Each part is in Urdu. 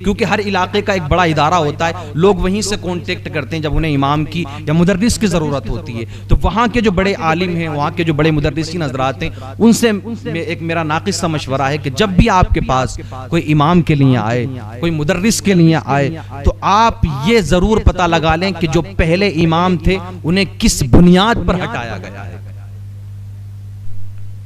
کیونکہ ہر علاقے کا ایک بڑا ادارہ ہوتا ہے، لوگ وہیں سے کانٹیکٹ کرتے ہیں جب انہیں امام کی یا مدرس کی ضرورت ہوتی ہے. تو وہاں کے جو بڑے عالم ہیں، وہاں کے جو بڑے مدرسین حضرات ہیں، ان سے ایک میرا ناقص سا مشورہ ہے کہ جب بھی آپ کے پاس کوئی امام کے لیے آئے، کوئی مدرس کے لیے آئے، تو آپ یہ ضرور پتہ لگا لیں کہ جو پہلے امام تھے انہیں کس بنیاد پر ہٹایا گیا ہے.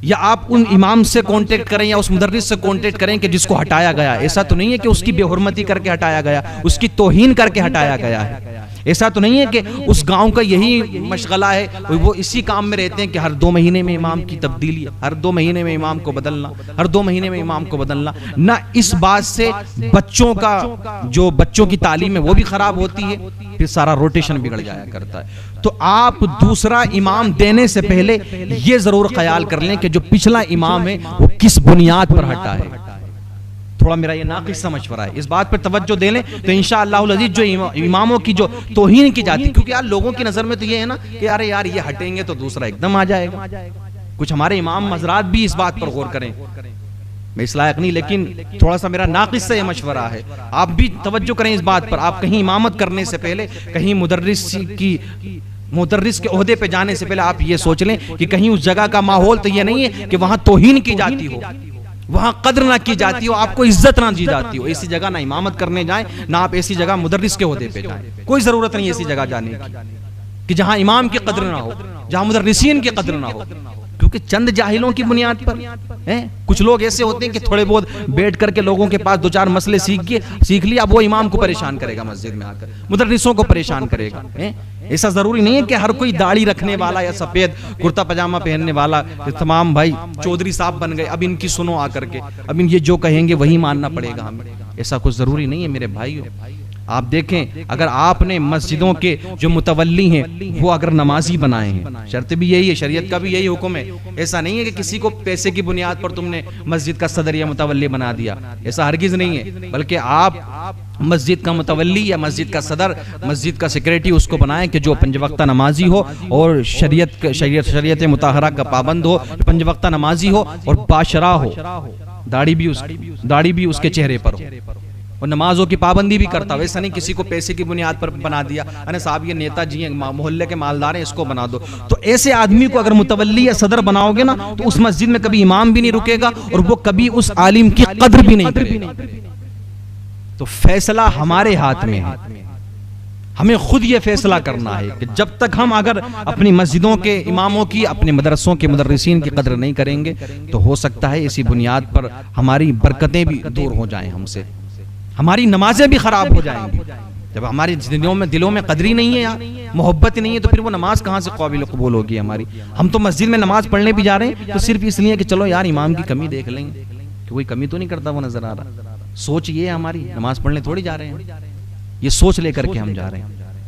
یا آپ ان امام سے کانٹیکٹ کریں یا اس مدرس سے کانٹیکٹ کریں کہ جس کو ہٹایا گیا. ایسا تو نہیں ہے کہ اس کی بے حرمتی کر کے ہٹایا گیا، اس کی توہین کر کے ہٹایا گیا ہے. ایسا تو نہیں ہے کہ اس گاؤں کا یہی مشغلہ ہے، وہ اسی کام میں رہتے ہیں کہ ہر 2 مہینے میں امام کی تبدیلی، ہر 2 مہینے میں امام کو بدلنا، ہر 2 مہینے میں امام کو بدلنا. نہ اس بات سے بچوں کا جو بچوں کی تعلیم ہے وہ بھی خراب ہوتی ہے، پھر سارا روٹیشن بگڑ جایا کرتا ہے. تو آپ دوسرا امام دینے سے پہلے یہ ضرور خیال کر لیں کہ جو پچھلا امام ہے وہ کس بنیاد پر ہٹا ہے. تھوڑا میرا یہ ناقص سا مشورہ ہے، اس بات پر توجہ دے لیں تو انشاءاللہ العزیز جو اماموں کی جو توہین کی جاتی ہے، کیونکہ یار لوگوں کی نظر میں تو یہ ہے نا کہ ارے یار یہ ہٹیں گے تو دوسرا ایک دم آ جائے گا. کچھ ہمارے امام حضرات بھی اس بات پر غور کریں. میں اس لائق نہیں، لیکن تھوڑا سا میرا ناقص سے یہ مشورہ ہے، آپ بھی توجہ کریں اس بات پر. آپ کہیں امامت کرنے سے پہلے، کہیں مدرس کے عہدے پہ جانے سے پہلے آپ یہ سوچ لیں کہ کہیں اس جگہ کا ماحول تو یہ نہیں ہے کہ وہاں توہین کی جاتی ہو، وہاں قدر نہ کی جاتی ہو، آپ کو عزت نہ دی جاتی ہو. ایسی جگہ نہ امامت کرنے جائیں، نہ آپ ایسی جگہ مدرس کے عہدے پہ جائیں. کوئی ضرورت نہیں ایسی جگہ جانے کی کہ جہاں امام کی قدر نہ ہو، جہاں مدرسین کی قدر نہ ہو. کیونکہ چند جاہلوں کی بنیاد پر کچھ لوگ ایسے ہوتے ہیں کہ تھوڑے بہت بیٹھ کر کے لوگوں کے پاس 2-4 مسئلے سیکھ لیا، اب وہ امام کو پریشان کرے گا، مسجد میں آ کر مدرسوں کو پریشان کرے گا. ایسا ضروری نہیں ہے کہ ہر کوئی داڑھی رکھنے والا یا سفید کرتا پاجامہ پہننے والا تمام بھائی چودھری صاحب بن گئے، اب ان کی سنو آ کر کے، اب ان یہ جو کہیں گے وہی ماننا پڑے گا ہمیں. ایسا کچھ ضروری نہیں ہے میرے بھائیوں. آپ دیکھیں اگر آپ نے مسجدوں کے جو متولی ہیں وہ اگر نمازی بنائے ہیں، شرط بھی یہی ہے، شریعت کا بھی یہی حکم ہے. ایسا نہیں ہے کہ کسی کو پیسے کی بنیاد پر تم نے مسجد کا صدر یا متولی بنا دیا، ایسا ہرگز نہیں ہے. بلکہ آپ مسجد کا متولی یا مسجد کا صدر، مسجد کا سیکریٹری اس کو بنائیں کہ جو 5 وقتہ نمازی ہو اور شریعت مطہرہ کا پابند ہو، 5 وقتہ نمازی ہو اور باشرا ہو، داڑھی بھی اس کے چہرے پر ہو اور نمازوں کی پابندی بھی کرتا ہو. ویسا نہیں کسی کو پیسے کی بنیاد پر بنا دیا، ارے صاحب یہ نیتا جی ہیں، محلے کے مالدار ہیں، اس کو بنا دو. تو ایسے آدمی کو اگر متولی یا صدر بناؤ گے نا تو اس مسجد میں کبھی امام بھی نہیں رکے گا اور وہ کبھی اس عالم کی قدر بھی نہیں کرے گا. تو فیصلہ ہمارے ہاتھ میں ہے، ہمیں خود یہ فیصلہ کرنا ہے کہ جب تک ہم اگر اپنی مسجدوں کے اماموں کی، اپنے مدرسوں کے مدرسین کی قدر نہیں کریں گے تو ہو سکتا ہے اسی بنیاد پر ہماری برکتیں بھی دور ہو جائیں ہم سے، ہماری نمازیں بھی خراب ہو جائیں گی. جب ہماری دلوں میں قدری نہیں ہے، محبت نہیں ہے، تو پھر وہ نماز کہاں سے قابل قبول ہوگی ہماری. ہم تو مسجد میں نماز پڑھنے بھی جا رہے ہیں تو صرف اس لیے کہ چلو یار امام کی کمی دیکھ لیں گے، کہ کوئی کمی تو نہیں کرتا وہ نظر آ رہا. سوچ یہ ہے ہماری، نماز پڑھنے تھوڑی جا رہے ہیں، یہ سوچ لے کر کے ہم جا رہے ہیں.